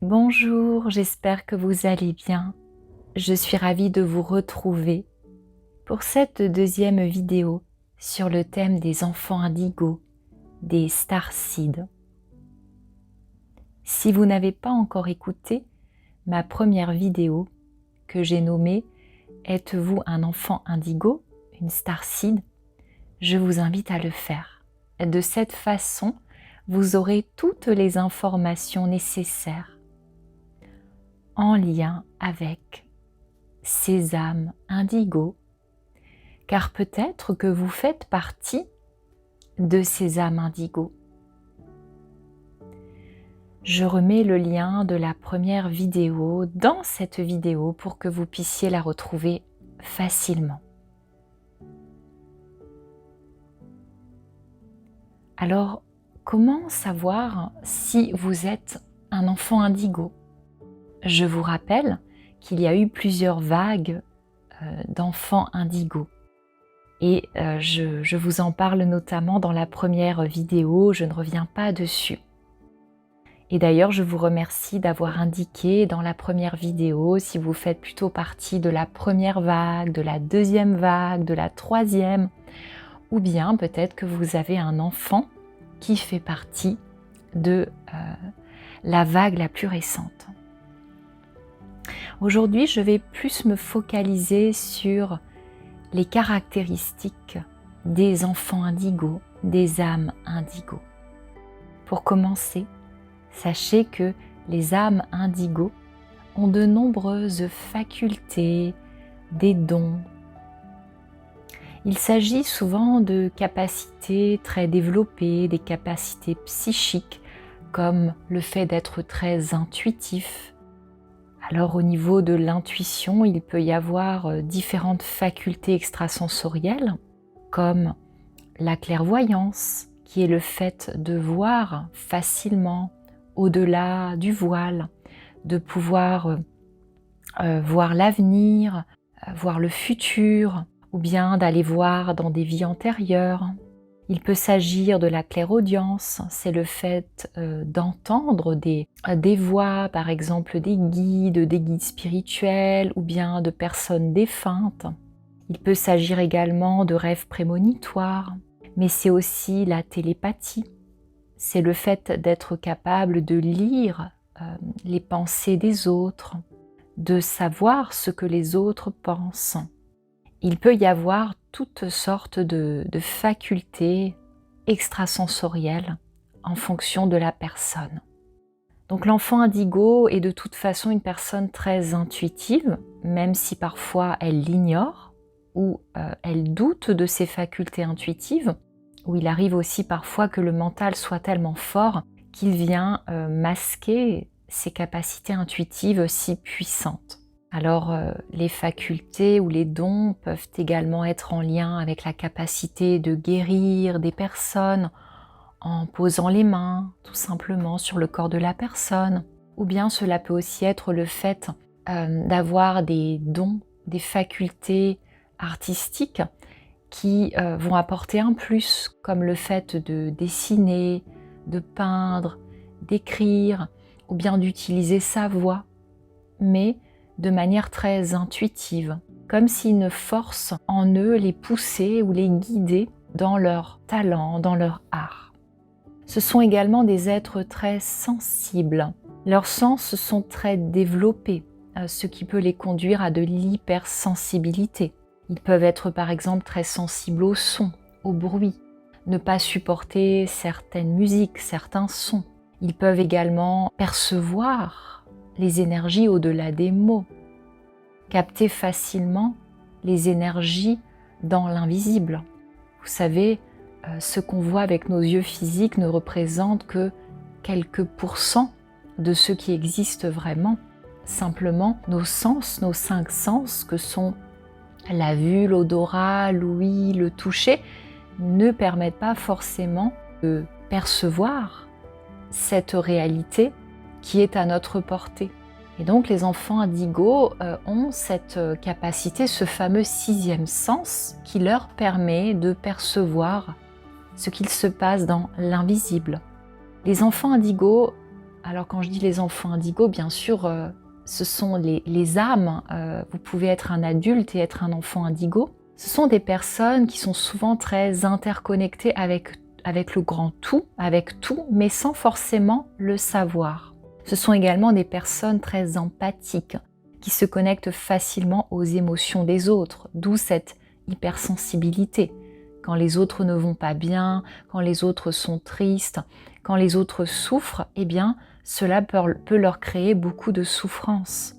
Bonjour, j'espère que vous allez bien. Je suis ravie de vous retrouver pour cette deuxième vidéo sur le thème des enfants indigos, des starseeds. Si vous n'avez pas encore écouté ma première vidéo que j'ai nommée « Êtes-vous un enfant indigo, une starseed ?» je vous invite à le faire. De cette façon, vous aurez toutes les informations nécessaires en lien avec ces âmes indigos, car peut-être que vous faites partie de ces âmes indigos. Je remets le lien de la première vidéo dans cette vidéo pour que vous puissiez la retrouver facilement. Alors, comment savoir si vous êtes un enfant indigo ? Je vous rappelle qu'il y a eu plusieurs vagues d'enfants indigos. Et je vous en parle notamment dans la première vidéo, je ne reviens pas dessus. Et d'ailleurs, je vous remercie d'avoir indiqué dans la première vidéo si vous faites plutôt partie de la première vague, de la deuxième vague, de la troisième, ou bien peut-être que vous avez un enfant qui fait partie de la vague la plus récente. Aujourd'hui, je vais plus me focaliser sur les caractéristiques des enfants indigos, des âmes indigos. Pour commencer, sachez que les âmes indigos ont de nombreuses facultés, des dons. Il s'agit souvent de capacités très développées, des capacités psychiques, comme le fait d'être très intuitif. Alors au niveau de l'intuition, il peut y avoir différentes facultés extrasensorielles, comme la clairvoyance, qui est le fait de voir facilement au-delà du voile, de pouvoir voir l'avenir, voir le futur, ou bien d'aller voir dans des vies antérieures. Il peut s'agir de la clairaudience, c'est le fait d'entendre des voix, par exemple des guides spirituels ou bien de personnes défuntes. Il peut s'agir également de rêves prémonitoires, mais c'est aussi la télépathie. C'est le fait d'être capable de lire les pensées des autres, de savoir ce que les autres pensent. Il peut y avoir toutes sortes de facultés extrasensorielles en fonction de la personne. Donc l'enfant indigo est de toute façon une personne très intuitive, même si parfois elle l'ignore ou elle doute de ses facultés intuitives, ou il arrive aussi parfois que le mental soit tellement fort qu'il vient masquer ses capacités intuitives si puissantes. Alors, les facultés ou les dons peuvent également être en lien avec la capacité de guérir des personnes en posant les mains, tout simplement, sur le corps de la personne. Ou bien cela peut aussi être le fait d'avoir des dons, des facultés artistiques qui vont apporter un plus, comme le fait de dessiner, de peindre, d'écrire, ou bien d'utiliser sa voix. Mais de manière très intuitive, comme si une force en eux les poussait ou les guidait dans leur talent, dans leur art. Ce sont également des êtres très sensibles. Leurs sens sont très développés, ce qui peut les conduire à de l'hypersensibilité. Ils peuvent être par exemple très sensibles au son, au bruit, ne pas supporter certaines musiques, certains sons. Ils peuvent également percevoir les énergies au-delà des mots, capter facilement les énergies dans l'invisible. Vous savez, ce qu'on voit avec nos yeux physiques ne représente que quelques pourcents de ce qui existe vraiment. Simplement, nos sens, nos 5 sens, que sont la vue, l'odorat, l'ouïe, le toucher, ne permettent pas forcément de percevoir cette réalité qui est à notre portée. Et donc les enfants indigos ont cette capacité, ce fameux 6e sens qui leur permet de percevoir ce qu'il se passe dans l'invisible. Les enfants indigos Alors quand je dis les enfants indigos, bien sûr, ce sont les âmes. Vous pouvez être un adulte et être un enfant indigo. Ce sont des personnes qui sont souvent très interconnectées avec le grand tout, avec tout, mais sans forcément le savoir. Ce sont également des personnes très empathiques, qui se connectent facilement aux émotions des autres, d'où cette hypersensibilité. Quand les autres ne vont pas bien, quand les autres sont tristes, quand les autres souffrent, eh bien, cela peut leur créer beaucoup de souffrance.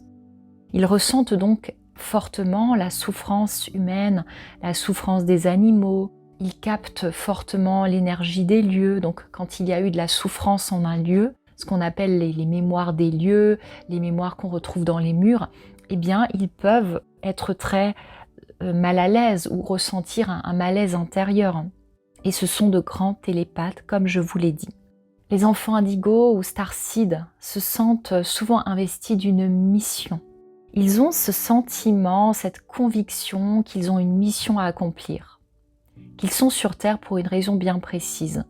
Ils ressentent donc fortement la souffrance humaine, la souffrance des animaux. Ils captent fortement l'énergie des lieux. Donc, quand il y a eu de la souffrance en un lieu, ce qu'on appelle les mémoires des lieux, les mémoires qu'on retrouve dans les murs, eh bien, ils peuvent être très mal à l'aise ou ressentir un malaise intérieur. Et ce sont de grands télépathes, comme je vous l'ai dit. Les enfants indigos ou starseeds se sentent souvent investis d'une mission. Ils ont ce sentiment, cette conviction qu'ils ont une mission à accomplir, qu'ils sont sur Terre pour une raison bien précise.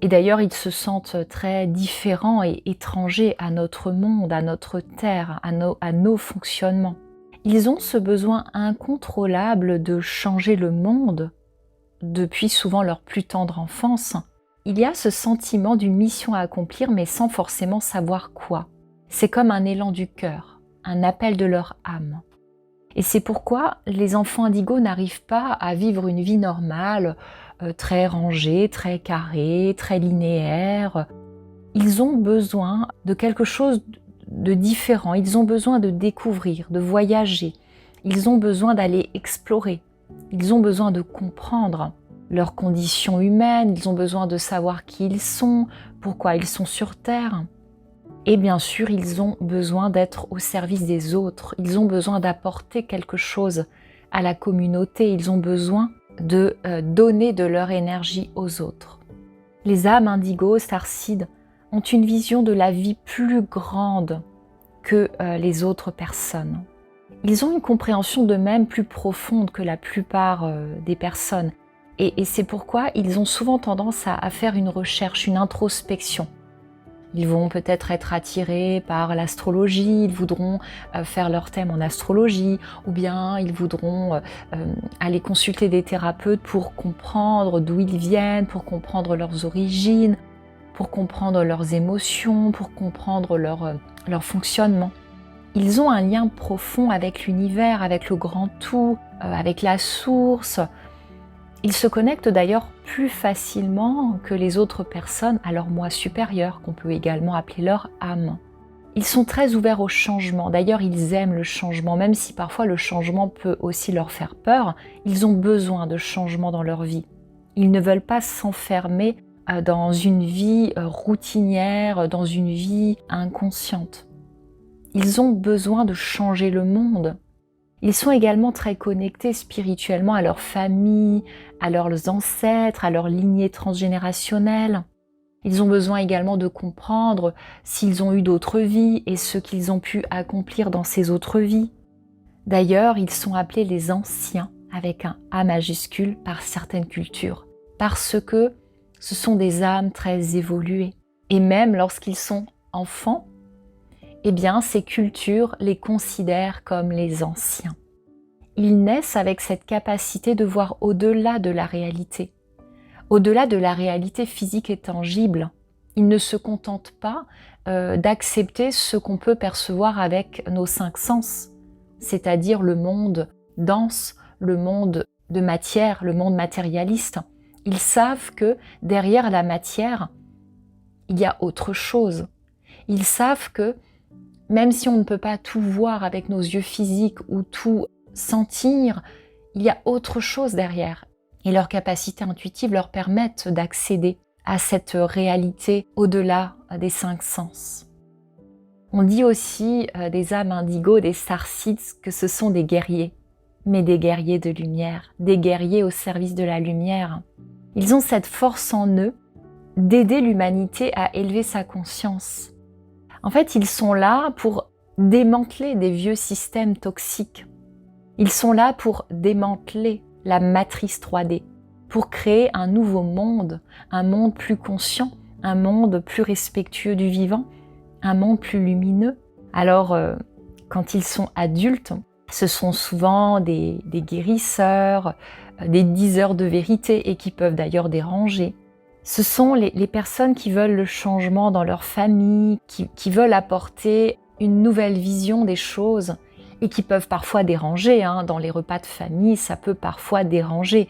Et d'ailleurs, ils se sentent très différents et étrangers à notre monde, à notre Terre, à nos fonctionnements. Ils ont ce besoin incontrôlable de changer le monde depuis souvent leur plus tendre enfance. Il y a ce sentiment d'une mission à accomplir, mais sans forcément savoir quoi. C'est comme un élan du cœur, un appel de leur âme. Et c'est pourquoi les enfants indigos n'arrivent pas à vivre une vie normale, très rangée, très carrée, très linéaire. Ils ont besoin de quelque chose de différent, ils ont besoin de découvrir, de voyager, ils ont besoin d'aller explorer, ils ont besoin de comprendre leurs conditions humaines, ils ont besoin de savoir qui ils sont, pourquoi ils sont sur Terre. Et bien sûr, ils ont besoin d'être au service des autres, ils ont besoin d'apporter quelque chose à la communauté, ils ont besoin de donner de leur énergie aux autres. Les âmes indigos, starseeds, ont une vision de la vie plus grande que les autres personnes. Ils ont une compréhension d'eux-mêmes plus profonde que la plupart des personnes. Et c'est pourquoi ils ont souvent tendance à faire une recherche, une introspection. Ils vont peut-être être attirés par l'astrologie, ils voudront faire leur thème en astrologie, ou bien ils voudront aller consulter des thérapeutes pour comprendre d'où ils viennent, pour comprendre leurs origines, pour comprendre leurs émotions, pour comprendre leur fonctionnement. Ils ont un lien profond avec l'univers, avec le grand tout, avec la source. Ils se connectent d'ailleurs plus facilement que les autres personnes à leur moi supérieur, qu'on peut également appeler leur âme. Ils sont très ouverts au changement. D'ailleurs, ils aiment le changement, même si parfois le changement peut aussi leur faire peur. Ils ont besoin de changement dans leur vie. Ils ne veulent pas s'enfermer dans une vie routinière, dans une vie inconsciente. Ils ont besoin de changer le monde. Ils sont également très connectés spirituellement à leur famille, à leurs ancêtres, à leur lignée transgénérationnelle. Ils ont besoin également de comprendre s'ils ont eu d'autres vies et ce qu'ils ont pu accomplir dans ces autres vies. D'ailleurs, ils sont appelés les anciens avec un A majuscule par certaines cultures, parce que ce sont des âmes très évoluées. Et même lorsqu'ils sont enfants, eh bien, ces cultures les considèrent comme les anciens. Ils naissent avec cette capacité de voir au-delà de la réalité, au-delà de la réalité physique et tangible. Ils ne se contentent pas d'accepter ce qu'on peut percevoir avec nos cinq sens, c'est-à-dire le monde dense, le monde de matière, le monde matérialiste. Ils savent que derrière la matière, il y a autre chose. Ils savent que même si on ne peut pas tout voir avec nos yeux physiques ou tout sentir, il y a autre chose derrière. Et leurs capacités intuitives leur permettent d'accéder à cette réalité au-delà des cinq sens. On dit aussi des âmes indigos, des starseeds, que ce sont des guerriers, mais des guerriers de lumière, des guerriers au service de la lumière. Ils ont cette force en eux d'aider l'humanité à élever sa conscience. En fait, ils sont là pour démanteler des vieux systèmes toxiques. Ils sont là pour démanteler la matrice 3D, pour créer un nouveau monde, un monde plus conscient, un monde plus respectueux du vivant, un monde plus lumineux. Alors, quand ils sont adultes, ce sont souvent des guérisseurs, des diseurs de vérité et qui peuvent d'ailleurs déranger. Ce sont les personnes qui veulent le changement dans leur famille, qui veulent apporter une nouvelle vision des choses et qui peuvent parfois déranger. Dans les repas de famille, ça peut parfois déranger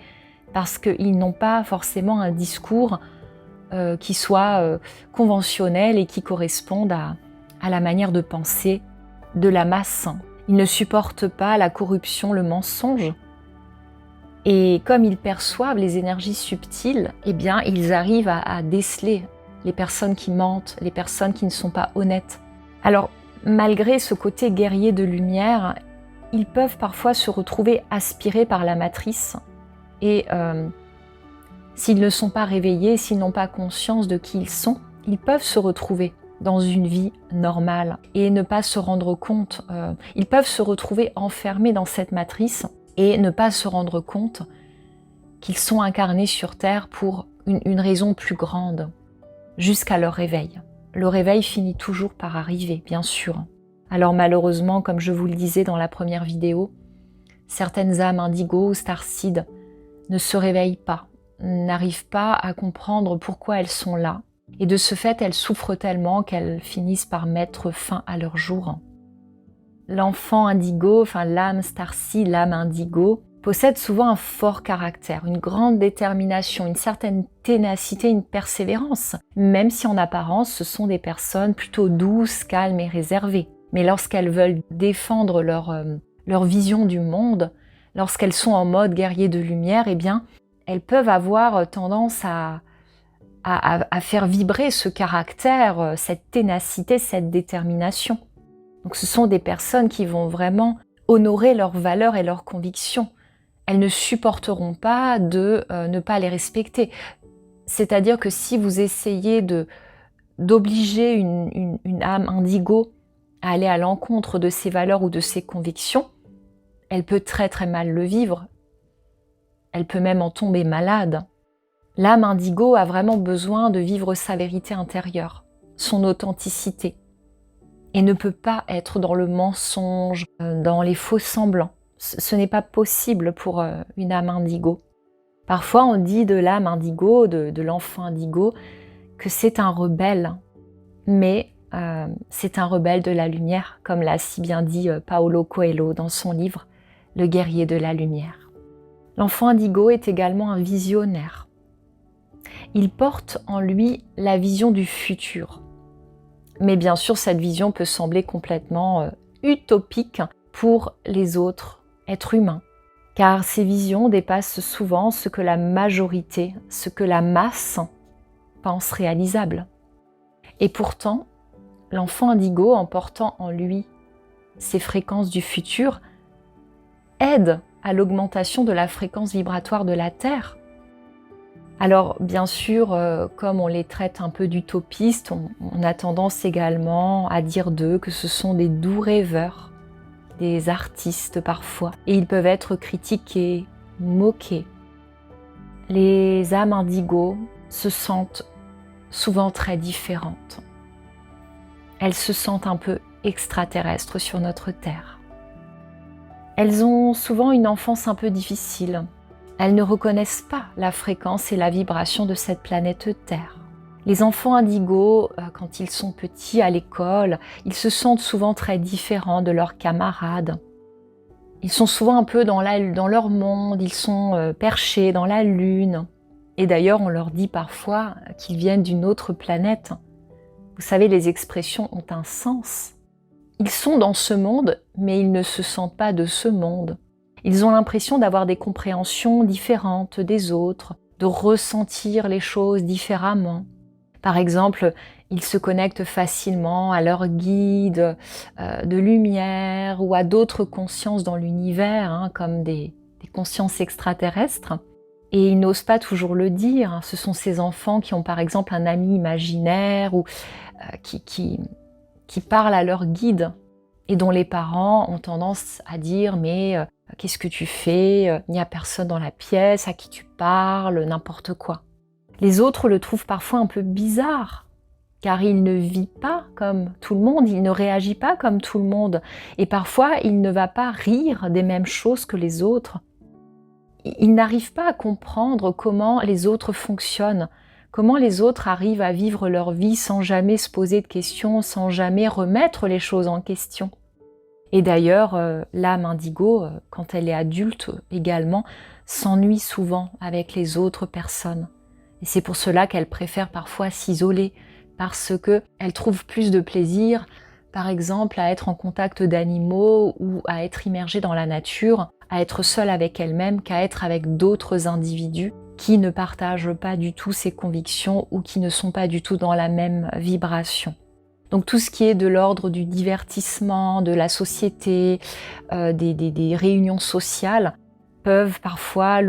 parce qu'ils n'ont pas forcément un discours qui soit conventionnel et qui corresponde à la manière de penser de la masse. Ils ne supportent pas la corruption, le mensonge. Et comme ils perçoivent les énergies subtiles, eh bien, ils arrivent à déceler les personnes qui mentent, les personnes qui ne sont pas honnêtes. Alors, malgré ce côté guerrier de lumière, ils peuvent parfois se retrouver aspirés par la matrice. Et s'ils ne sont pas réveillés, s'ils n'ont pas conscience de qui ils sont, ils peuvent se retrouver dans une vie normale et ne pas se rendre compte. Ils peuvent se retrouver enfermés dans cette matrice et ne pas se rendre compte qu'ils sont incarnés sur Terre pour une raison plus grande, jusqu'à leur réveil. Le réveil finit toujours par arriver, bien sûr. Alors malheureusement, comme je vous le disais dans la première vidéo, certaines âmes indigo ou starseed ne se réveillent pas, n'arrivent pas à comprendre pourquoi elles sont là. Et de ce fait, elles souffrent tellement qu'elles finissent par mettre fin à leur jour. L'enfant indigo, l'âme starseed, l'âme indigo, possède souvent un fort caractère, une grande détermination, une certaine ténacité, une persévérance, même si en apparence ce sont des personnes plutôt douces, calmes et réservées. Mais lorsqu'elles veulent défendre leur vision du monde, lorsqu'elles sont en mode guerrier de lumière, eh bien, elles peuvent avoir tendance à faire vibrer ce caractère, cette ténacité, cette détermination. Donc ce sont des personnes qui vont vraiment honorer leurs valeurs et leurs convictions. Elles ne supporteront pas de ne pas les respecter. C'est-à-dire que si vous essayez d'obliger une âme indigo à aller à l'encontre de ses valeurs ou de ses convictions, elle peut très très mal le vivre. Elle peut même en tomber malade. L'âme indigo a vraiment besoin de vivre sa vérité intérieure, son authenticité, et ne peut pas être dans le mensonge, dans les faux semblants. Ce n'est pas possible pour une âme indigo. Parfois, on dit de l'âme indigo, de l'enfant indigo, que c'est un rebelle, mais c'est un rebelle de la lumière, comme l'a si bien dit Paulo Coelho dans son livre « Le guerrier de la lumière ». L'enfant indigo est également un visionnaire. Il porte en lui la vision du futur. Mais bien sûr, cette vision peut sembler complètement utopique pour les autres êtres humains, car ces visions dépassent souvent ce que la majorité, ce que la masse pense réalisable. Et pourtant, l'enfant indigo, en portant en lui ces fréquences du futur, aide à l'augmentation de la fréquence vibratoire de la Terre. Alors bien sûr, comme on les traite un peu d'utopistes, on a tendance également à dire d'eux que ce sont des doux rêveurs, des artistes parfois, et ils peuvent être critiqués, moqués. Les âmes indigo se sentent souvent très différentes. Elles se sentent un peu extraterrestres sur notre Terre. Elles ont souvent une enfance un peu difficile. Elles ne reconnaissent pas la fréquence et la vibration de cette planète Terre. Les enfants indigos, quand ils sont petits à l'école, ils se sentent souvent très différents de leurs camarades. Ils sont souvent un peu dans leur monde, ils sont perchés dans la lune. Et d'ailleurs, on leur dit parfois qu'ils viennent d'une autre planète. Vous savez, les expressions ont un sens. Ils sont dans ce monde, mais ils ne se sentent pas de ce monde. Ils ont l'impression d'avoir des compréhensions différentes des autres, de ressentir les choses différemment. Par exemple, ils se connectent facilement à leur guide de lumière ou à d'autres consciences dans l'univers, comme des consciences extraterrestres. Et ils n'osent pas toujours le dire. Ce sont ces enfants qui ont par exemple un ami imaginaire ou qui parlent à leur guide et dont les parents ont tendance à dire « mais qu'est-ce que tu fais? Il n'y a personne dans la pièce, à qui tu parles, n'importe quoi ». Les autres le trouvent parfois un peu bizarre. car il ne vit pas comme tout le monde, il ne réagit pas comme tout le monde, et parfois il ne va pas rire des mêmes choses que les autres. Il n'arrive pas à comprendre comment les autres fonctionnent, comment les autres arrivent à vivre leur vie sans jamais se poser de questions, sans jamais remettre les choses en question. Et d'ailleurs, l'âme indigo, quand elle est adulte également, s'ennuie souvent avec les autres personnes. Et c'est pour cela qu'elle préfère parfois s'isoler, parce qu'elle trouve plus de plaisir, par exemple, à être en contact d'animaux ou à être immergée dans la nature, à être seule avec elle-même qu'à être avec d'autres individus qui ne partagent pas du tout ses convictions ou qui ne sont pas du tout dans la même vibration. Donc tout ce qui est de l'ordre du divertissement, de la société, des réunions sociales peuvent parfois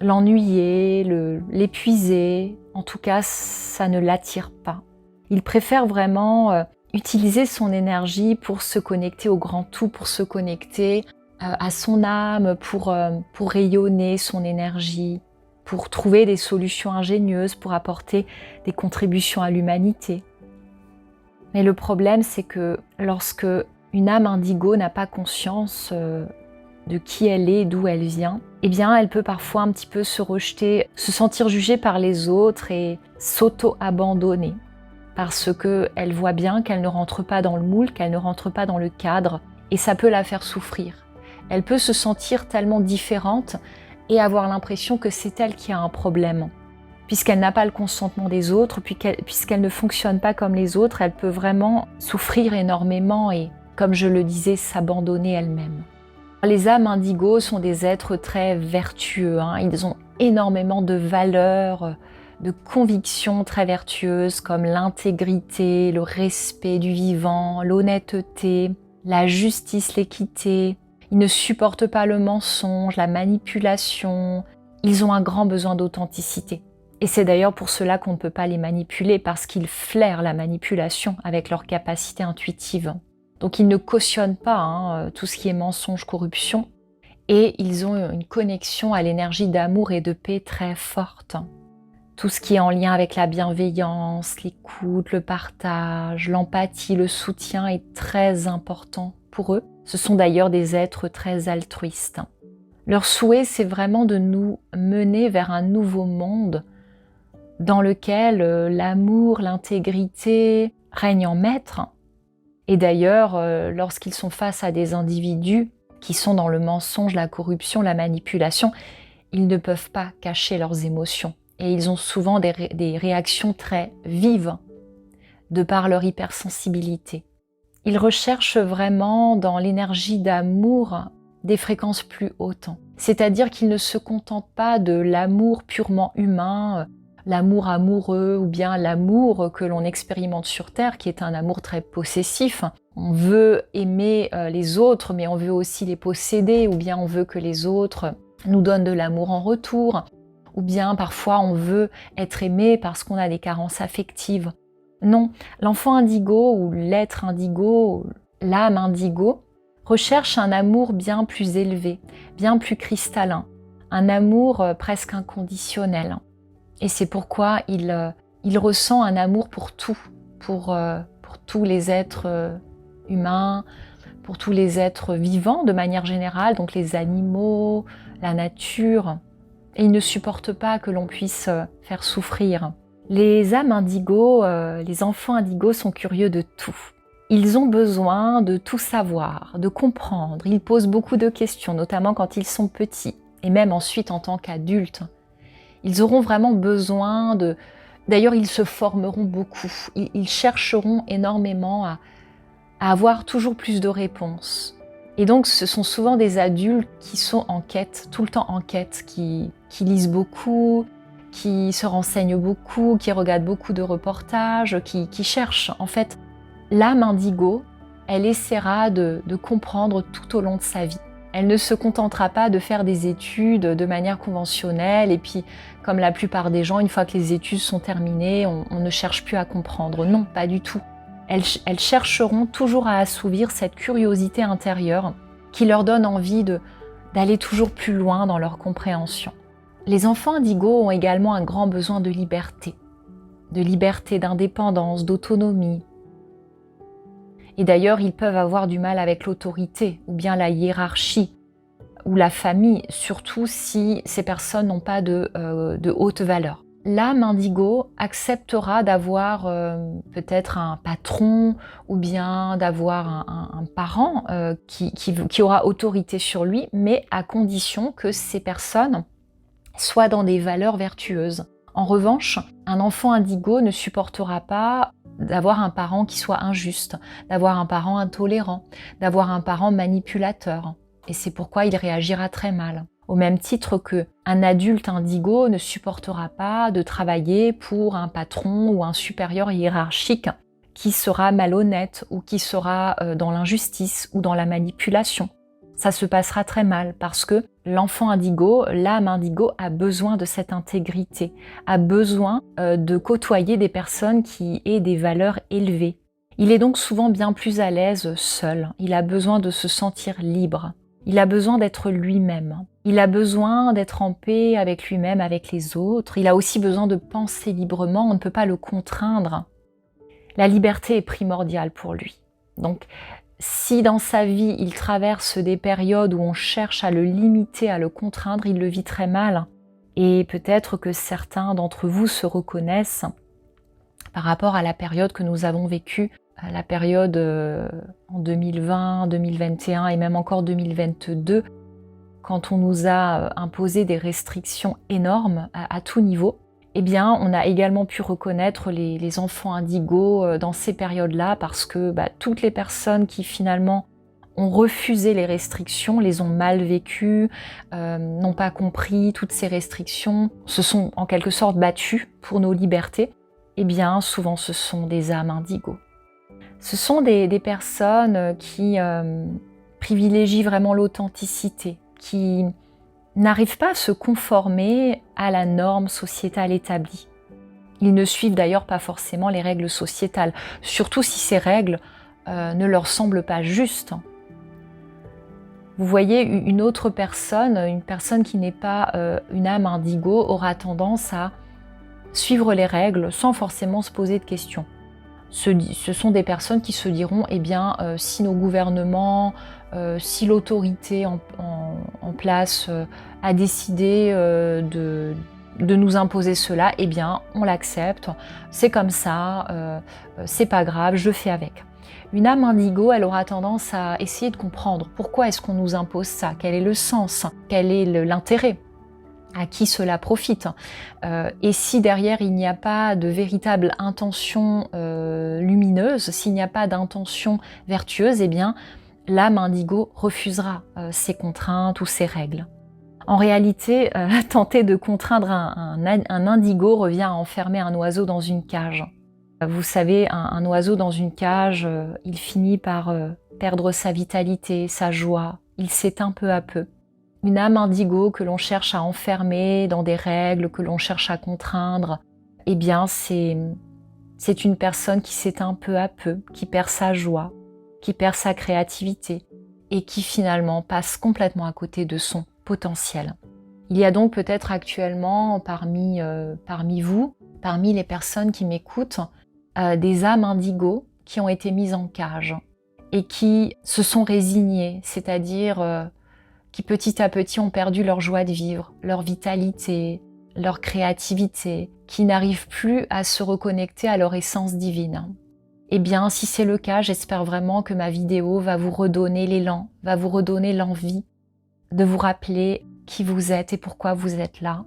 l'ennuyer, l'épuiser. En tout cas, ça ne l'attire pas. Il préfère vraiment utiliser son énergie pour se connecter au grand tout, pour se connecter à son âme, pour rayonner son énergie, pour trouver des solutions ingénieuses, pour apporter des contributions à l'humanité. Mais le problème, c'est que lorsque une âme indigo n'a pas conscience de qui elle est, d'où elle vient, eh bien, elle peut parfois un petit peu se rejeter, se sentir jugée par les autres et s'auto-abandonner. Parce qu'elle voit bien qu'elle ne rentre pas dans le moule, qu'elle ne rentre pas dans le cadre, et ça peut la faire souffrir. Elle peut se sentir tellement différente et avoir l'impression que c'est elle qui a un problème. Puisqu'elle n'a pas le consentement des autres, puisqu'elle ne fonctionne pas comme les autres, elle peut vraiment souffrir énormément et, comme je le disais, s'abandonner elle-même. Les âmes indigos sont des êtres très vertueux, Ils ont énormément de valeurs, de convictions très vertueuses comme l'intégrité, le respect du vivant, l'honnêteté, la justice, l'équité. Ils ne supportent pas le mensonge, la manipulation. Ils ont un grand besoin d'authenticité. Et c'est d'ailleurs pour cela qu'on ne peut pas les manipuler, parce qu'ils flairent la manipulation avec leur capacité intuitive. Donc ils ne cautionnent pas tout ce qui est mensonge, corruption, et ils ont une connexion à l'énergie d'amour et de paix très forte. Tout ce qui est en lien avec la bienveillance, l'écoute, le partage, l'empathie, le soutien est très important pour eux. Ce sont d'ailleurs des êtres très altruistes. Leur souhait, c'est vraiment de nous mener vers un nouveau monde dans lequel l'amour, l'intégrité règnent en maître. Et d'ailleurs, lorsqu'ils sont face à des individus qui sont dans le mensonge, la corruption, la manipulation, ils ne peuvent pas cacher leurs émotions. Et ils ont souvent des réactions très vives de par leur hypersensibilité. Ils recherchent vraiment dans l'énergie d'amour des fréquences plus hautes. C'est-à-dire qu'ils ne se contentent pas de l'amour purement humain, l'amour amoureux ou bien l'amour que l'on expérimente sur Terre, qui est un amour très possessif. On veut aimer les autres, mais on veut aussi les posséder, ou bien on veut que les autres nous donnent de l'amour en retour, ou bien parfois on veut être aimé parce qu'on a des carences affectives. Non, l'enfant indigo ou l'être indigo, l'âme indigo, recherche un amour bien plus élevé, bien plus cristallin, un amour presque inconditionnel. Et c'est pourquoi il ressent un amour pour tout, pour tous les êtres humains, pour tous les êtres vivants de manière générale, donc les animaux, la nature. Et il ne supporte pas que l'on puisse faire souffrir. Les âmes indigo, les enfants indigo sont curieux de tout. Ils ont besoin de tout savoir, de comprendre. Ils posent beaucoup de questions, notamment quand ils sont petits, et même ensuite en tant qu'adultes. Ils auront vraiment besoin de... D'ailleurs, ils se formeront beaucoup. Ils chercheront énormément à avoir toujours plus de réponses. Et donc, ce sont souvent des adultes qui sont en quête, tout le temps en quête, qui lisent beaucoup, qui se renseignent beaucoup, qui regardent beaucoup de reportages, qui cherchent. En fait, l'âme indigo, elle essaiera de comprendre tout au long de sa vie. Elle ne se contentera pas de faire des études de manière conventionnelle et puis, comme la plupart des gens, une fois que les études sont terminées, on ne cherche plus à comprendre. Non, pas du tout. Elles chercheront toujours à assouvir cette curiosité intérieure qui leur donne envie d'aller toujours plus loin dans leur compréhension. Les enfants indigos ont également un grand besoin de liberté, de liberté, d'indépendance, d'autonomie. Et d'ailleurs, ils peuvent avoir du mal avec l'autorité ou bien la hiérarchie ou la famille, surtout si ces personnes n'ont pas de haute valeur. L'âme indigo acceptera d'avoir peut-être un patron ou bien d'avoir un parent qui aura autorité sur lui, mais à condition que ces personnes soient dans des valeurs vertueuses. En revanche, un enfant indigo ne supportera pas d'avoir un parent qui soit injuste, d'avoir un parent intolérant, d'avoir un parent manipulateur. Et c'est pourquoi il réagira très mal. Au même titre qu'un adulte indigo ne supportera pas de travailler pour un patron ou un supérieur hiérarchique qui sera malhonnête ou qui sera dans l'injustice ou dans la manipulation. Ça se passera très mal parce que l'enfant indigo, l'âme indigo a besoin de cette intégrité, a besoin de côtoyer des personnes qui aient des valeurs élevées. Il est donc souvent bien plus à l'aise seul, il a besoin de se sentir libre. Il a besoin d'être lui-même. Il a besoin d'être en paix avec lui-même, avec les autres. Il a aussi besoin de penser librement. On ne peut pas le contraindre. La liberté est primordiale pour lui. Donc, si dans sa vie, il traverse des périodes où on cherche à le limiter, à le contraindre, il le vit très mal. Et peut-être que certains d'entre vous se reconnaissent par rapport à la période que nous avons vécue, la période en 2020, 2021 et même encore 2022, quand on nous a imposé des restrictions énormes à tout niveau, eh bien, on a également pu reconnaître les enfants indigos dans ces périodes-là parce que toutes les personnes qui finalement ont refusé les restrictions, les ont mal vécues, n'ont pas compris toutes ces restrictions, se sont en quelque sorte battues pour nos libertés, eh bien, souvent ce sont des âmes indigos. Ce sont des personnes qui privilégient vraiment l'authenticité, qui n'arrivent pas à se conformer à la norme sociétale établie. Ils ne suivent d'ailleurs pas forcément les règles sociétales, surtout si ces règles ne leur semblent pas justes. Vous voyez, une autre personne, une personne qui n'est pas une âme indigo, aura tendance à suivre les règles sans forcément se poser de questions. Ce sont des personnes qui se diront, eh bien, si nos gouvernements, si l'autorité en place a décidé de nous imposer cela, eh bien, on l'accepte, c'est comme ça, c'est pas grave, je fais avec. Une âme indigo, elle aura tendance à essayer de comprendre pourquoi est-ce qu'on nous impose ça, quel est le sens, quel est l'intérêt, à qui cela profite. Et si derrière il n'y a pas de véritable intention lumineuse, s'il n'y a pas d'intention vertueuse, eh bien l'âme indigo refusera ces contraintes ou ces règles. En réalité, tenter de contraindre un indigo revient à enfermer un oiseau dans une cage. Vous savez, un oiseau dans une cage, il finit par perdre sa vitalité, sa joie, il s'éteint peu à peu. Une âme indigo que l'on cherche à enfermer dans des règles, que l'on cherche à contraindre, eh bien c'est une personne qui s'éteint peu à peu, qui perd sa joie, qui perd sa créativité et qui finalement passe complètement à côté de son potentiel. Il y a donc peut-être actuellement parmi vous, parmi les personnes qui m'écoutent, des âmes indigos qui ont été mises en cage et qui se sont résignées, c'est-à-dire qui petit à petit ont perdu leur joie de vivre, leur vitalité, leur créativité, qui n'arrivent plus à se reconnecter à leur essence divine. Eh bien, si c'est le cas, j'espère vraiment que ma vidéo va vous redonner l'élan, va vous redonner l'envie de vous rappeler qui vous êtes et pourquoi vous êtes là.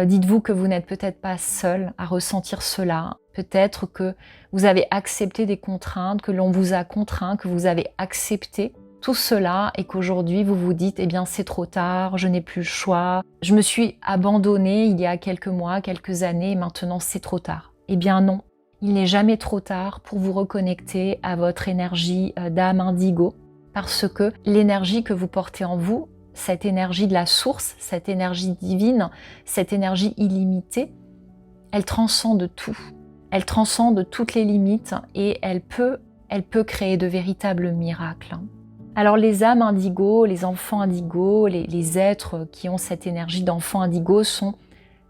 Dites-vous que vous n'êtes peut-être pas seul à ressentir cela. Peut-être que vous avez accepté des contraintes, que l'on vous a contraint, que vous avez accepté tout cela et qu'aujourd'hui vous vous dites eh bien c'est trop tard, je n'ai plus le choix, je me suis abandonnée il y a quelques mois, quelques années et maintenant c'est trop tard. Eh bien non, il n'est jamais trop tard pour vous reconnecter à votre énergie d'âme indigo parce que l'énergie que vous portez en vous, cette énergie de la source, cette énergie divine, cette énergie illimitée, elle transcende tout. Elle transcende toutes les limites et elle peut créer de véritables miracles. Alors les âmes indigo, les enfants indigo, les êtres qui ont cette énergie d'enfant indigo sont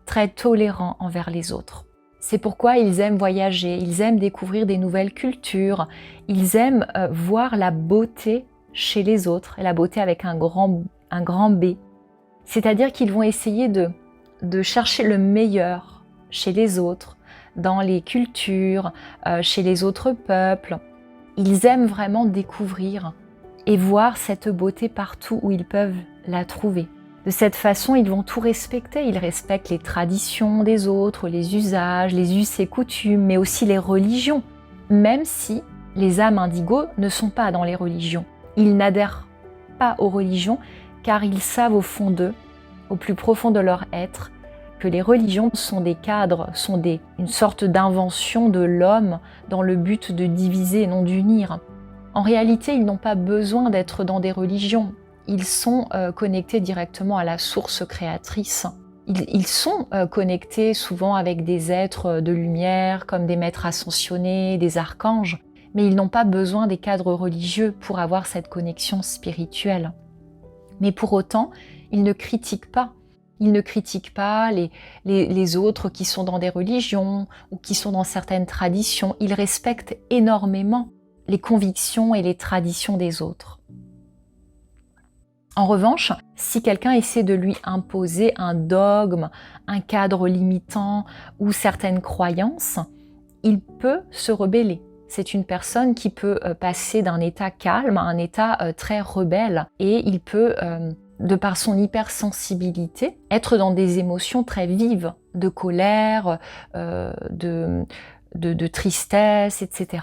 très tolérants envers les autres. C'est pourquoi ils aiment voyager, ils aiment découvrir des nouvelles cultures, ils aiment voir la beauté chez les autres, et la beauté avec un grand B. C'est-à-dire qu'ils vont essayer de chercher le meilleur chez les autres, dans les cultures, chez les autres peuples. Ils aiment vraiment découvrir et voir cette beauté partout où ils peuvent la trouver. De cette façon, ils vont tout respecter. Ils respectent les traditions des autres, les usages, les us et coutumes, mais aussi les religions. Même si les âmes indigos ne sont pas dans les religions. Ils n'adhèrent pas aux religions car ils savent au fond d'eux, au plus profond de leur être, que les religions sont des cadres, sont une sorte d'invention de l'homme dans le but de diviser et non d'unir. En réalité, ils n'ont pas besoin d'être dans des religions. Ils sont connectés directement à la source créatrice. Ils sont connectés souvent avec des êtres de lumière, comme des maîtres ascensionnés, des archanges, mais ils n'ont pas besoin des cadres religieux pour avoir cette connexion spirituelle. Mais pour autant, ils ne critiquent pas. Ils ne critiquent pas les autres qui sont dans des religions ou qui sont dans certaines traditions. Ils respectent énormément les convictions et les traditions des autres. En revanche, si quelqu'un essaie de lui imposer un dogme, un cadre limitant ou certaines croyances, il peut se rebeller. C'est une personne qui peut passer d'un état calme à un état très rebelle et il peut, de par son hypersensibilité, être dans des émotions très vives, de colère, de tristesse, etc.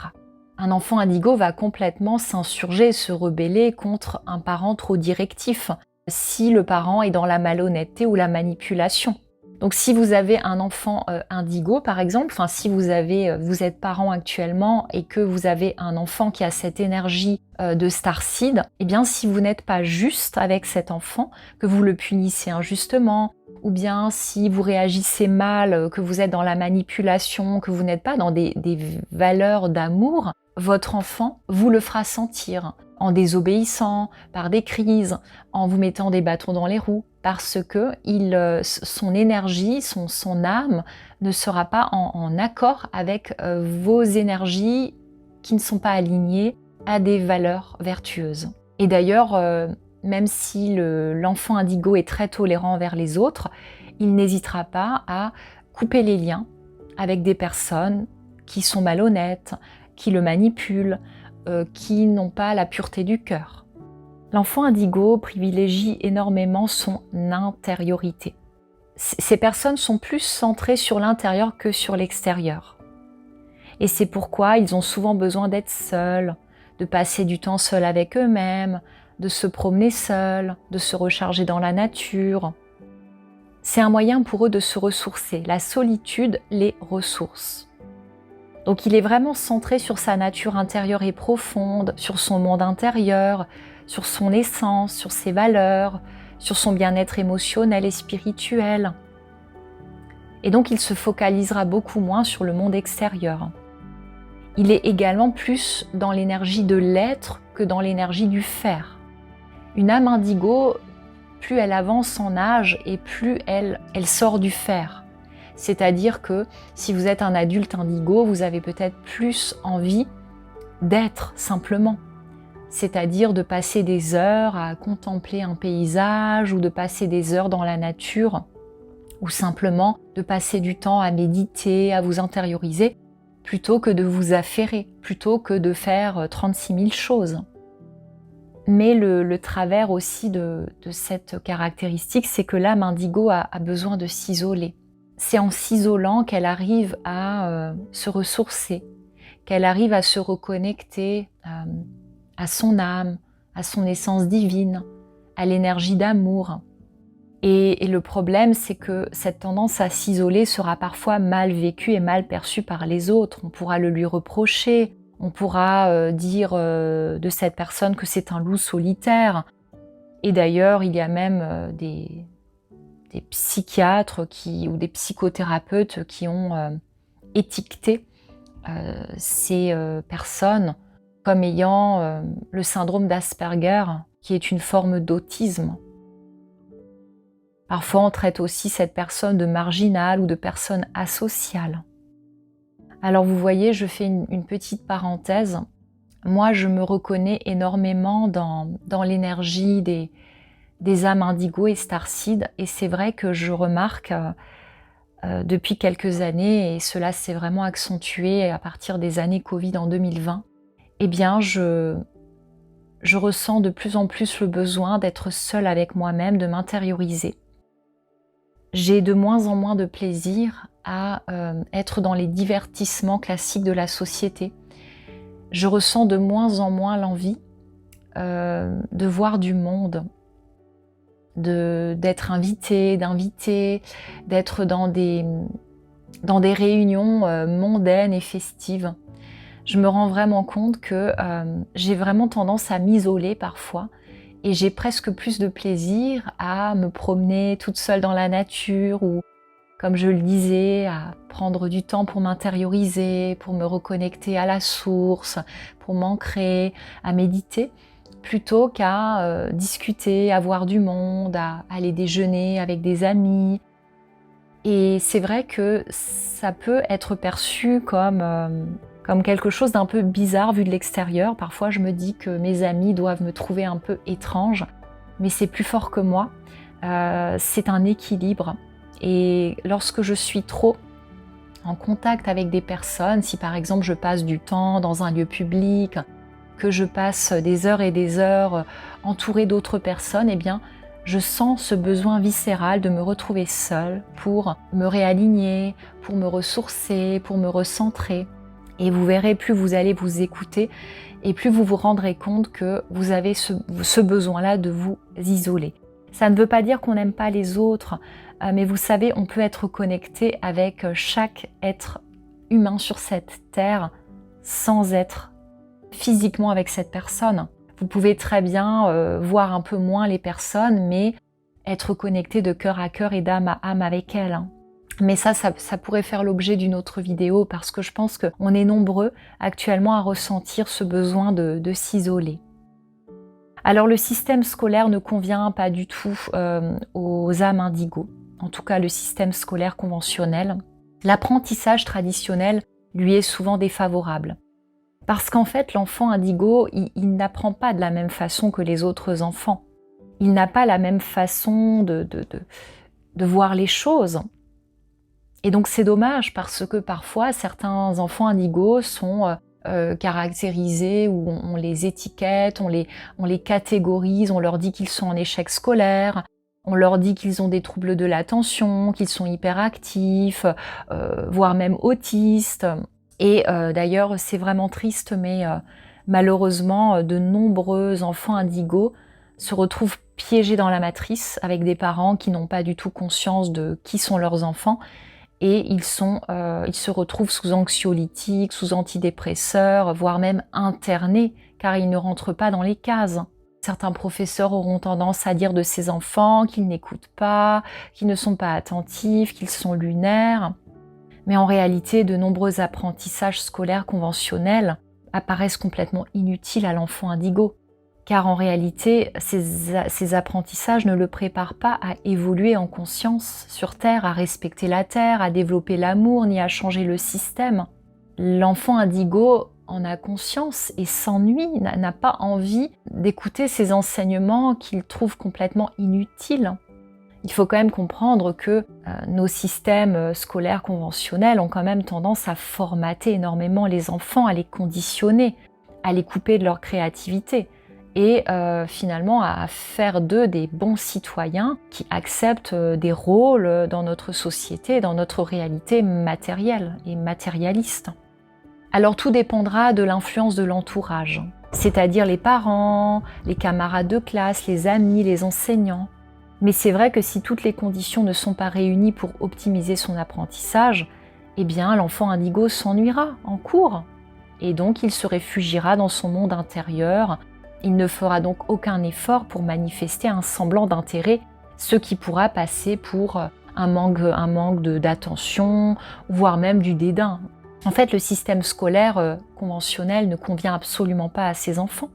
Un enfant indigo va complètement s'insurger, se rebeller contre un parent trop directif, si le parent est dans la malhonnêteté ou la manipulation. Donc si vous avez un enfant indigo par exemple, si vous êtes parent actuellement et que vous avez un enfant qui a cette énergie de starseed, eh bien si vous n'êtes pas juste avec cet enfant, que vous le punissez injustement, ou bien si vous réagissez mal, que vous êtes dans la manipulation, que vous n'êtes pas dans des valeurs d'amour, votre enfant vous le fera sentir en désobéissant, par des crises, en vous mettant des bâtons dans les roues, parce que son énergie, son âme ne sera pas en accord avec vos énergies qui ne sont pas alignées à des valeurs vertueuses. Et d'ailleurs, même si l'enfant indigo est très tolérant envers les autres, il n'hésitera pas à couper les liens avec des personnes qui sont malhonnêtes, qui le manipulent, qui n'ont pas la pureté du cœur. L'enfant indigo privilégie énormément son intériorité. Ces personnes sont plus centrées sur l'intérieur que sur l'extérieur. Et c'est pourquoi ils ont souvent besoin d'être seuls, de passer du temps seuls avec eux-mêmes, de se promener seuls, de se recharger dans la nature. C'est un moyen pour eux de se ressourcer. La solitude les ressource. Donc il est vraiment centré sur sa nature intérieure et profonde, sur son monde intérieur, sur son essence, sur ses valeurs, sur son bien-être émotionnel et spirituel. Et donc il se focalisera beaucoup moins sur le monde extérieur. Il est également plus dans l'énergie de l'être que dans l'énergie du faire. Une âme indigo, plus elle avance en âge et plus elle sort du faire. C'est-à-dire que si vous êtes un adulte indigo, vous avez peut-être plus envie d'être simplement. C'est-à-dire de passer des heures à contempler un paysage ou de passer des heures dans la nature ou simplement de passer du temps à méditer, à vous intérioriser plutôt que de vous affairer, plutôt que de faire 36 000 choses. Mais le travers aussi de cette caractéristique, c'est que l'âme indigo a besoin de s'isoler. C'est en s'isolant qu'elle arrive à se ressourcer, qu'elle arrive à se reconnecter à son âme, à son essence divine, à l'énergie d'amour. Et le problème, c'est que cette tendance à s'isoler sera parfois mal vécue et mal perçue par les autres. On pourra le lui reprocher, on pourra dire de cette personne que c'est un loup solitaire. Et d'ailleurs, il y a même des psychiatres ou des psychothérapeutes qui ont étiqueté ces personnes comme ayant le syndrome d'Asperger, qui est une forme d'autisme. Parfois, on traite aussi cette personne de marginale ou de personne asociale. Alors vous voyez, je fais une petite parenthèse. Moi, je me reconnais énormément dans l'énergie des âmes indigo et starseed, et c'est vrai que je remarque depuis quelques années, et cela s'est vraiment accentué à partir des années Covid en 2020, eh bien je ressens de plus en plus le besoin d'être seule avec moi-même, de m'intérioriser. J'ai de moins en moins de plaisir à être dans les divertissements classiques de la société. Je ressens de moins en moins l'envie de voir du monde, d'être invitée, d'inviter, d'être dans des réunions mondaines et festives. Je me rends vraiment compte que j'ai vraiment tendance à m'isoler parfois, et j'ai presque plus de plaisir à me promener toute seule dans la nature, ou, comme je le disais, à prendre du temps pour m'intérioriser, pour me reconnecter à la source, pour m'ancrer, à méditer, plutôt qu'à discuter, à voir du monde, à aller déjeuner avec des amis. Et c'est vrai que ça peut être perçu comme quelque chose d'un peu bizarre vu de l'extérieur. Parfois, je me dis que mes amis doivent me trouver un peu étrange, mais c'est plus fort que moi. C'est un équilibre. Et lorsque je suis trop en contact avec des personnes, si par exemple je passe du temps dans un lieu public, que je passe des heures et des heures entourée d'autres personnes, eh bien, je sens ce besoin viscéral de me retrouver seule pour me réaligner, pour me ressourcer, pour me recentrer. Et vous verrez, plus vous allez vous écouter et plus vous vous rendrez compte que vous avez ce besoin-là de vous isoler. Ça ne veut pas dire qu'on n'aime pas les autres, mais vous savez, on peut être connecté avec chaque être humain sur cette terre sans être physiquement avec cette personne. Vous pouvez très bien voir un peu moins les personnes, mais être connecté de cœur à cœur et d'âme à âme avec elles. Mais ça pourrait faire l'objet d'une autre vidéo, parce que je pense qu'on est nombreux actuellement à ressentir ce besoin de s'isoler. Alors le système scolaire ne convient pas du tout aux âmes indigo, en tout cas le système scolaire conventionnel. L'apprentissage traditionnel lui est souvent défavorable. Parce qu'en fait, l'enfant indigo, il n'apprend pas de la même façon que les autres enfants. Il n'a pas la même façon de voir les choses. Et donc c'est dommage, parce que parfois certains enfants indigos sont caractérisés, ou on les étiquette, on les catégorise, on leur dit qu'ils sont en échec scolaire, on leur dit qu'ils ont des troubles de l'attention, qu'ils sont hyperactifs, voire même autistes. Et d'ailleurs, c'est vraiment triste, mais malheureusement, de nombreux enfants indigos se retrouvent piégés dans la matrice avec des parents qui n'ont pas du tout conscience de qui sont leurs enfants, et ils se retrouvent sous anxiolytiques, sous antidépresseurs, voire même internés, car ils ne rentrent pas dans les cases. Certains professeurs auront tendance à dire de ces enfants qu'ils n'écoutent pas, qu'ils ne sont pas attentifs, qu'ils sont lunaires. Mais en réalité, de nombreux apprentissages scolaires conventionnels apparaissent complètement inutiles à l'enfant indigo. Car en réalité, ces apprentissages ne le préparent pas à évoluer en conscience sur Terre, à respecter la Terre, à développer l'amour, ni à changer le système. L'enfant indigo en a conscience et s'ennuie, n'a pas envie d'écouter ces enseignements qu'il trouve complètement inutiles. Il faut quand même comprendre que nos systèmes scolaires conventionnels ont quand même tendance à formater énormément les enfants, à les conditionner, à les couper de leur créativité, et finalement à faire d'eux des bons citoyens qui acceptent des rôles dans notre société, dans notre réalité matérielle et matérialiste. Alors tout dépendra de l'influence de l'entourage, c'est-à-dire les parents, les camarades de classe, les amis, les enseignants. Mais c'est vrai que si toutes les conditions ne sont pas réunies pour optimiser son apprentissage, eh bien l'enfant indigo s'ennuiera en cours, et donc il se réfugiera dans son monde intérieur. Il ne fera donc aucun effort pour manifester un semblant d'intérêt, ce qui pourra passer pour un manque d'attention, voire même du dédain. En fait, le système scolaire conventionnel ne convient absolument pas à ces enfants.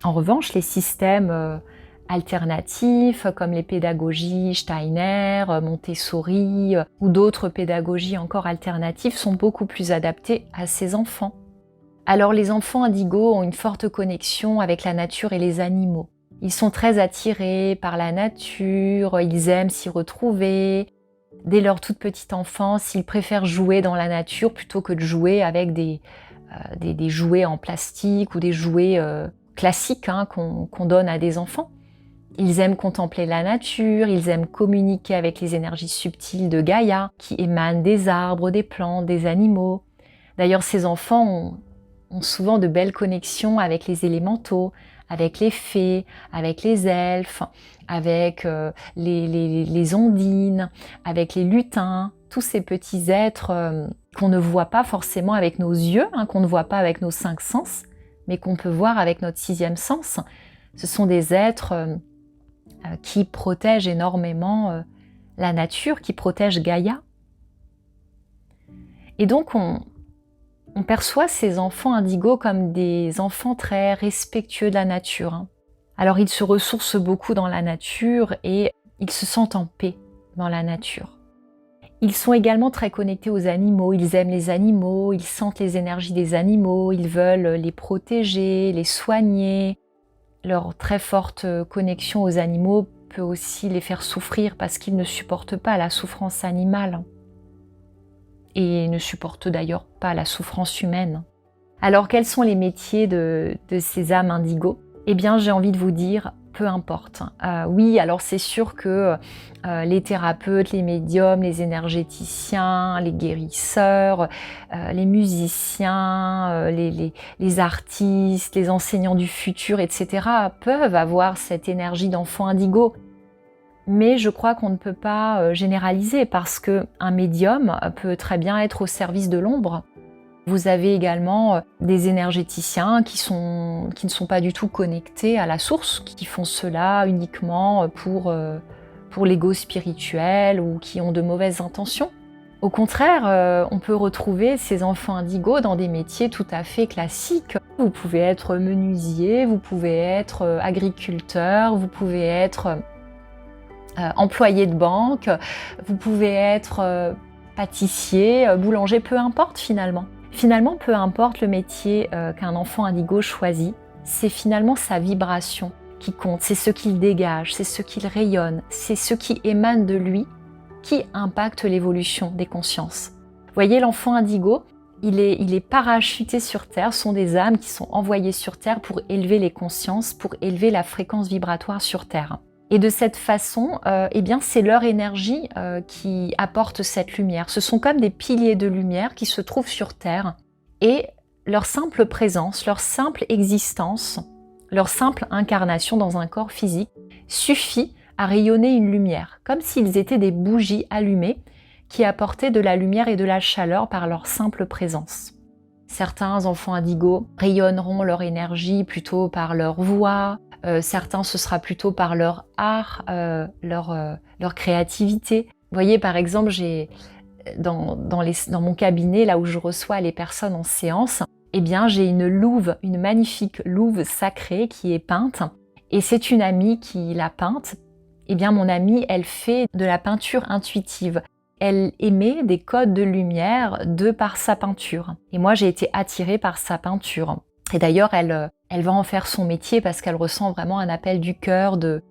En revanche, les systèmes alternatifs comme les pédagogies Steiner, Montessori ou d'autres pédagogies encore alternatives sont beaucoup plus adaptées à ces enfants. Alors les enfants indigos ont une forte connexion avec la nature et les animaux. Ils sont très attirés par la nature, ils aiment s'y retrouver. Dès leur toute petite enfance, ils préfèrent jouer dans la nature plutôt que de jouer avec des jouets en plastique ou des jouets classiques qu'on donne à des enfants. Ils aiment contempler la nature, ils aiment communiquer avec les énergies subtiles de Gaïa qui émanent des arbres, des plantes, des animaux. D'ailleurs, ces enfants ont souvent de belles connexions avec les élémentaux, avec les fées, avec les elfes, avec les ondines, avec les lutins, tous ces petits êtres qu'on ne voit pas forcément avec nos yeux, qu'on ne voit pas avec nos 5 sens, mais qu'on peut voir avec notre 6e sens. Ce sont des êtres qui protègent énormément la nature, qui protègent Gaïa. Et donc on perçoit ces enfants indigos comme des enfants très respectueux de la nature. Alors ils se ressourcent beaucoup dans la nature et ils se sentent en paix dans la nature. Ils sont également très connectés aux animaux, ils aiment les animaux, ils sentent les énergies des animaux, ils veulent les protéger, les soigner. Leur très forte connexion aux animaux peut aussi les faire souffrir parce qu'ils ne supportent pas la souffrance animale. Et ne supportent d'ailleurs pas la souffrance humaine. Alors quels sont les métiers de ces âmes indigos ? Eh bien j'ai envie de vous dire, peu importe. Oui, alors c'est sûr que les thérapeutes, les médiums, les énergéticiens, les guérisseurs, les musiciens, les artistes, les enseignants du futur, etc. peuvent avoir cette énergie d'enfant indigo. Mais je crois qu'on ne peut pas généraliser parce qu'un médium peut très bien être au service de l'ombre. Vous avez également des énergéticiens qui ne sont pas du tout connectés à la source, qui font cela uniquement pour l'ego spirituel ou qui ont de mauvaises intentions. Au contraire, on peut retrouver ces enfants indigos dans des métiers tout à fait classiques. Vous pouvez être menuisier, vous pouvez être agriculteur, vous pouvez être employé de banque, vous pouvez être pâtissier, boulanger, peu importe finalement. Finalement, peu importe le métier qu'un enfant indigo choisit, c'est finalement sa vibration qui compte, c'est ce qu'il dégage, c'est ce qu'il rayonne, c'est ce qui émane de lui qui impacte l'évolution des consciences. Vous voyez, l'enfant indigo, il est parachuté sur Terre, ce sont des âmes qui sont envoyées sur Terre pour élever les consciences, pour élever la fréquence vibratoire sur Terre. Et de cette façon, eh bien, c'est leur énergie qui apporte cette lumière. Ce sont comme des piliers de lumière qui se trouvent sur Terre. Et leur simple présence, leur simple existence, leur simple incarnation dans un corps physique suffit à rayonner une lumière, comme s'ils étaient des bougies allumées qui apportaient de la lumière et de la chaleur par leur simple présence. Certains enfants indigos rayonneront leur énergie plutôt par leur voix, certains ce sera plutôt par leur art, leur créativité. Vous voyez, par exemple, j'ai dans mon cabinet, là où je reçois les personnes en séance, eh bien j'ai une louve, une magnifique louve sacrée qui est peinte, et c'est une amie qui l'a peinte. Eh bien mon amie, elle fait de la peinture intuitive. Elle émet des codes de lumière de par sa peinture. Et moi, j'ai été attirée par sa peinture. Et d'ailleurs, elle va en faire son métier parce qu'elle ressent vraiment un appel du cœur de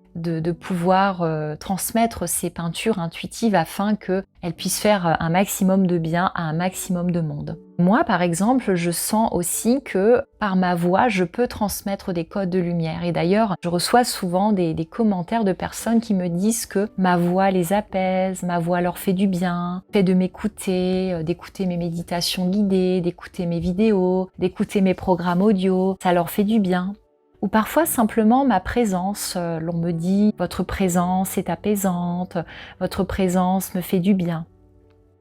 pouvoir transmettre ses peintures intuitives afin qu'elle puisse faire un maximum de bien à un maximum de monde. Moi, par exemple, je sens aussi que par ma voix, je peux transmettre des codes de lumière. Et d'ailleurs, je reçois souvent des commentaires de personnes qui me disent que ma voix les apaise, ma voix leur fait du bien, fait de m'écouter, d'écouter mes méditations guidées, d'écouter mes vidéos, d'écouter mes programmes audio, ça leur fait du bien. Ou parfois simplement ma présence, l'on me dit « votre présence est apaisante, votre présence me fait du bien ».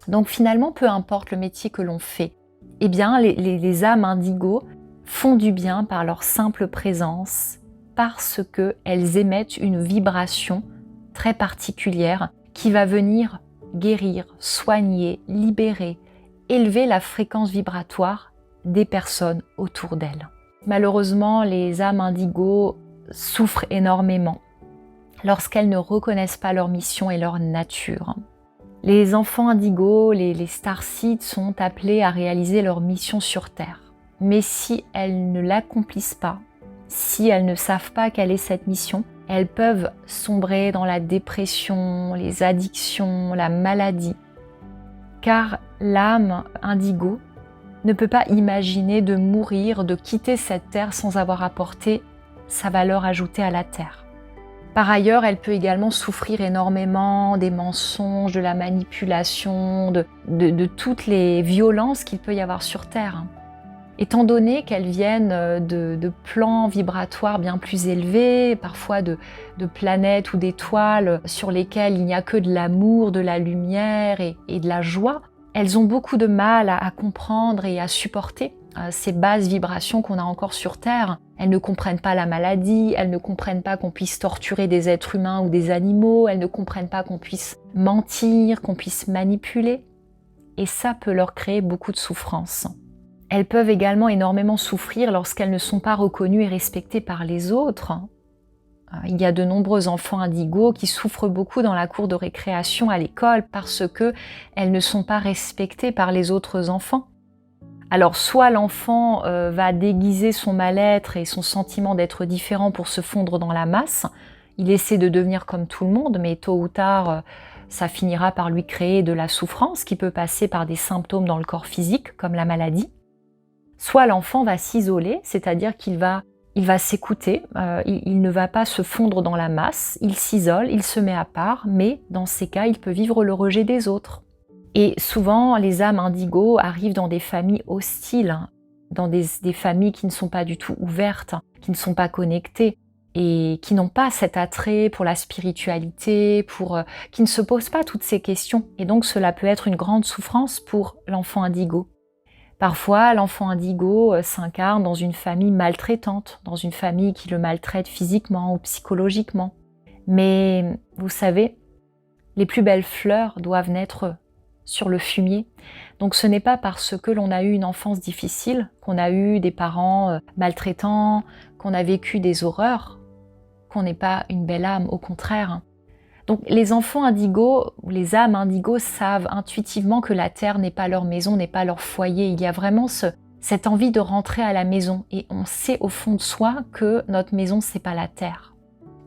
Donc finalement, peu importe le métier que l'on fait, eh bien les âmes indigos font du bien par leur simple présence, parce qu'elles émettent une vibration très particulière qui va venir guérir, soigner, libérer, élever la fréquence vibratoire des personnes autour d'elles. Malheureusement, les âmes indigos souffrent énormément lorsqu'elles ne reconnaissent pas leur mission et leur nature. Les enfants indigos, les starseeds sont appelés à réaliser leur mission sur Terre. Mais si elles ne l'accomplissent pas, si elles ne savent pas quelle est cette mission, elles peuvent sombrer dans la dépression, les addictions, la maladie. Car l'âme indigo ne peut pas imaginer de mourir, de quitter cette terre sans avoir apporté sa valeur ajoutée à la terre. Par ailleurs, elle peut également souffrir énormément des mensonges, de la manipulation, de toutes les violences qu'il peut y avoir sur terre. Étant donné qu'elles viennent de plans vibratoires bien plus élevés, parfois de planètes ou d'étoiles sur lesquelles il n'y a que de l'amour, de la lumière et de la joie, elles ont beaucoup de mal à comprendre et à supporter ces basses vibrations qu'on a encore sur Terre. Elles ne comprennent pas la maladie, elles ne comprennent pas qu'on puisse torturer des êtres humains ou des animaux, elles ne comprennent pas qu'on puisse mentir, qu'on puisse manipuler. Et ça peut leur créer beaucoup de souffrance. Elles peuvent également énormément souffrir lorsqu'elles ne sont pas reconnues et respectées par les autres. Il y a de nombreux enfants indigos qui souffrent beaucoup dans la cour de récréation à l'école parce qu'elles ne sont pas respectées par les autres enfants. Alors soit l'enfant va déguiser son mal-être et son sentiment d'être différent pour se fondre dans la masse, il essaie de devenir comme tout le monde, mais tôt ou tard, ça finira par lui créer de la souffrance qui peut passer par des symptômes dans le corps physique, comme la maladie. Soit l'enfant va s'isoler, c'est-à-dire qu'il va s'écouter, il ne va pas se fondre dans la masse, il s'isole, il se met à part, mais dans ces cas, il peut vivre le rejet des autres. Et souvent, les âmes indigos arrivent dans des familles hostiles, dans des familles qui ne sont pas du tout ouvertes, qui ne sont pas connectées et qui n'ont pas cet attrait pour la spiritualité, qui ne se posent pas toutes ces questions. Et donc, cela peut être une grande souffrance pour l'enfant indigo. Parfois, l'enfant indigo s'incarne dans une famille maltraitante, dans une famille qui le maltraite physiquement ou psychologiquement. Mais vous savez, les plus belles fleurs doivent naître sur le fumier. Donc ce n'est pas parce que l'on a eu une enfance difficile, qu'on a eu des parents maltraitants, qu'on a vécu des horreurs, qu'on n'est pas une belle âme, au contraire. Donc les enfants indigos, ou les âmes indigos savent intuitivement que la terre n'est pas leur maison, n'est pas leur foyer. Il y a vraiment cette envie de rentrer à la maison et on sait au fond de soi que notre maison, c'est pas la terre.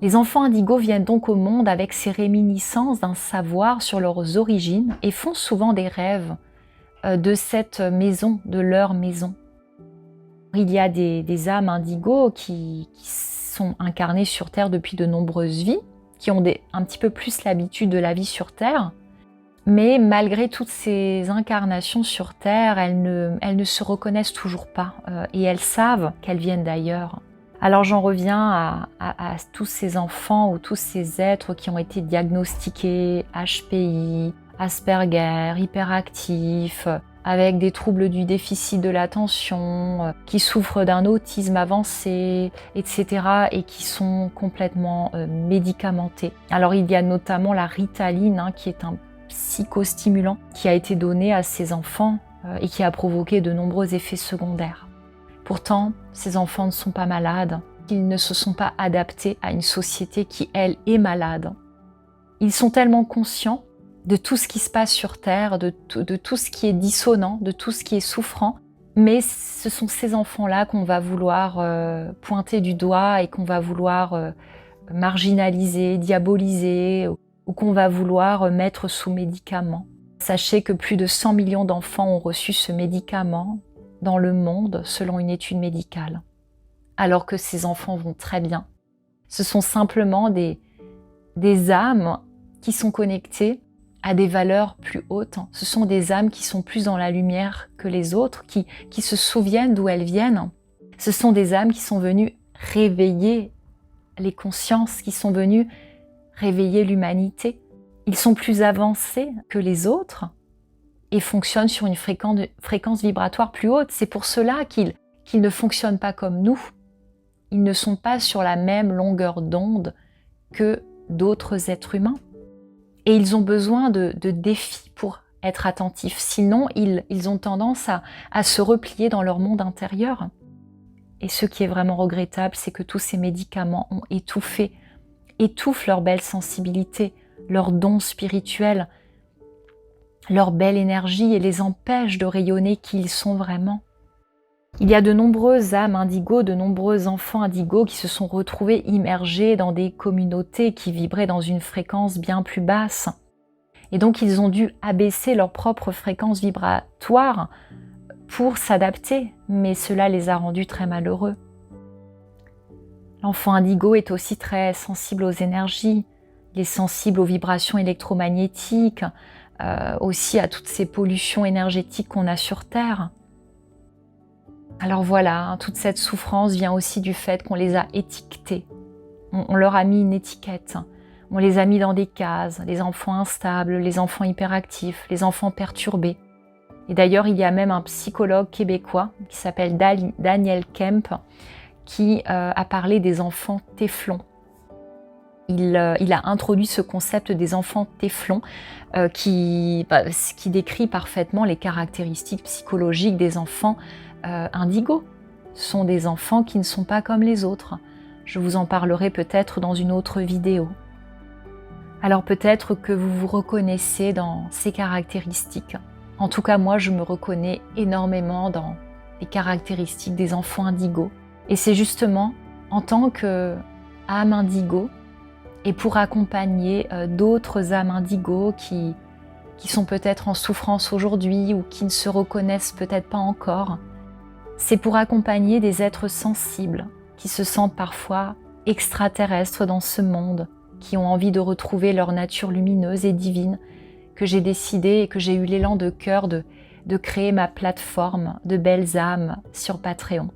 Les enfants indigos viennent donc au monde avec ces réminiscences d'un savoir sur leurs origines et font souvent des rêves de cette maison, de leur maison. Il y a des âmes indigos qui sont incarnées sur terre depuis de nombreuses vies, qui ont un petit peu plus l'habitude de la vie sur Terre. Mais malgré toutes ces incarnations sur Terre, elles ne se reconnaissent toujours pas et elles savent qu'elles viennent d'ailleurs. Alors j'en reviens à tous ces enfants ou tous ces êtres qui ont été diagnostiqués HPI, Asperger, hyperactifs, avec des troubles du déficit de l'attention, qui souffrent d'un autisme avancé, etc. et qui sont complètement médicamentés. Alors il y a notamment la Ritaline, qui est un psychostimulant qui a été donné à ces enfants et qui a provoqué de nombreux effets secondaires. Pourtant, ces enfants ne sont pas malades, ils ne se sont pas adaptés à une société qui, elle, est malade. Ils sont tellement conscients de tout ce qui se passe sur Terre, de tout ce qui est dissonant, de tout ce qui est souffrant. Mais ce sont ces enfants-là qu'on va vouloir pointer du doigt et qu'on va vouloir marginaliser, diaboliser ou qu'on va vouloir mettre sous médicament. Sachez que plus de 100 millions d'enfants ont reçu ce médicament dans le monde selon une étude médicale. Alors que ces enfants vont très bien. Ce sont simplement des âmes qui sont connectées à des valeurs plus hautes. Ce sont des âmes qui sont plus dans la lumière que les autres, qui se souviennent d'où elles viennent. Ce sont des âmes qui sont venues réveiller les consciences, qui sont venues réveiller l'humanité. Ils sont plus avancés que les autres et fonctionnent sur une fréquence vibratoire plus haute. C'est pour cela qu'ils ne fonctionnent pas comme nous. Ils ne sont pas sur la même longueur d'onde que d'autres êtres humains. Et ils ont besoin de défis pour être attentifs. Sinon, ils ont tendance à se replier dans leur monde intérieur. Et ce qui est vraiment regrettable, c'est que tous ces médicaments ont étouffé étouffent leur belle sensibilité, leur don spirituel, leur belle énergie et les empêchent de rayonner qui ils sont vraiment. Il y a de nombreuses âmes indigos, de nombreux enfants indigos qui se sont retrouvés immergés dans des communautés qui vibraient dans une fréquence bien plus basse. Et donc ils ont dû abaisser leur propre fréquence vibratoire pour s'adapter, mais cela les a rendus très malheureux. L'enfant indigo est aussi très sensible aux énergies, il est sensible aux vibrations électromagnétiques, aussi à toutes ces pollutions énergétiques qu'on a sur Terre. Alors voilà, toute cette souffrance vient aussi du fait qu'on les a étiquetés. On leur a mis une étiquette. On les a mis dans des cases, les enfants instables, les enfants hyperactifs, les enfants perturbés. Et d'ailleurs, il y a même un psychologue québécois qui s'appelle Daniel Kemp qui a parlé des enfants téflons. Il a introduit ce concept des enfants téflons qui décrit parfaitement les caractéristiques psychologiques des enfants indigos. Ce sont des enfants qui ne sont pas comme les autres. Je vous en parlerai peut-être dans une autre vidéo. Alors peut-être que vous vous reconnaissez dans ces caractéristiques. En tout cas, moi, je me reconnais énormément dans les caractéristiques des enfants indigos. Et c'est justement en tant qu'âme indigo et pour accompagner d'autres âmes indigos qui sont peut-être en souffrance aujourd'hui ou qui ne se reconnaissent peut-être pas encore. C'est pour accompagner des êtres sensibles qui se sentent parfois extraterrestres dans ce monde, qui ont envie de retrouver leur nature lumineuse et divine, que j'ai décidé et que j'ai eu l'élan de cœur de créer ma plateforme de belles âmes sur Patreon.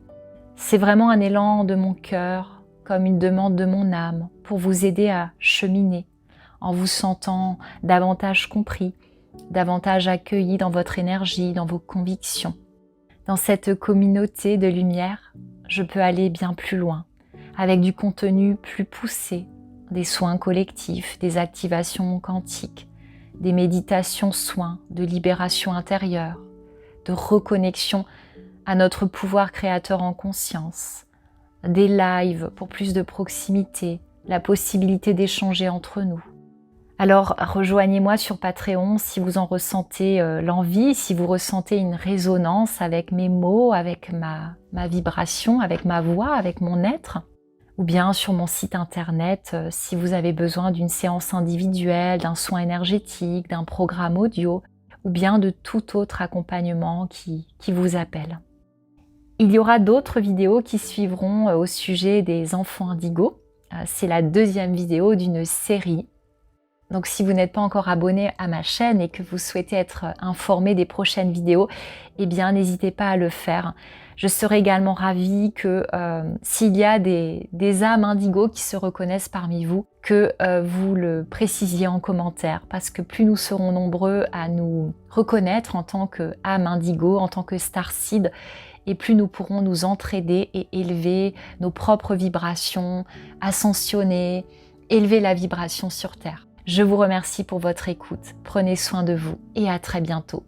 C'est vraiment un élan de mon cœur, comme une demande de mon âme, pour vous aider à cheminer, en vous sentant davantage compris, davantage accueilli dans votre énergie, dans vos convictions. Dans cette communauté de lumière, je peux aller bien plus loin, avec du contenu plus poussé, des soins collectifs, des activations quantiques, des méditations soins, de libération intérieure, de reconnexion à notre pouvoir créateur en conscience, des lives pour plus de proximité, la possibilité d'échanger entre nous. Alors rejoignez-moi sur Patreon si vous en ressentez l'envie, si vous ressentez une résonance avec mes mots, avec ma vibration, avec ma voix, avec mon être, ou bien sur mon site internet si vous avez besoin d'une séance individuelle, d'un soin énergétique, d'un programme audio, ou bien de tout autre accompagnement qui vous appelle. Il y aura d'autres vidéos qui suivront au sujet des enfants indigos. C'est la deuxième vidéo d'une série. Donc si vous n'êtes pas encore abonné à ma chaîne et que vous souhaitez être informé des prochaines vidéos, eh bien n'hésitez pas à le faire. Je serai également ravie que s'il y a des âmes indigos qui se reconnaissent parmi vous, que vous le précisiez en commentaire, parce que plus nous serons nombreux à nous reconnaître en tant qu'âme indigo, en tant que starseed, et plus nous pourrons nous entraider et élever nos propres vibrations, ascensionner, élever la vibration sur Terre. Je vous remercie pour votre écoute. Prenez soin de vous et à très bientôt.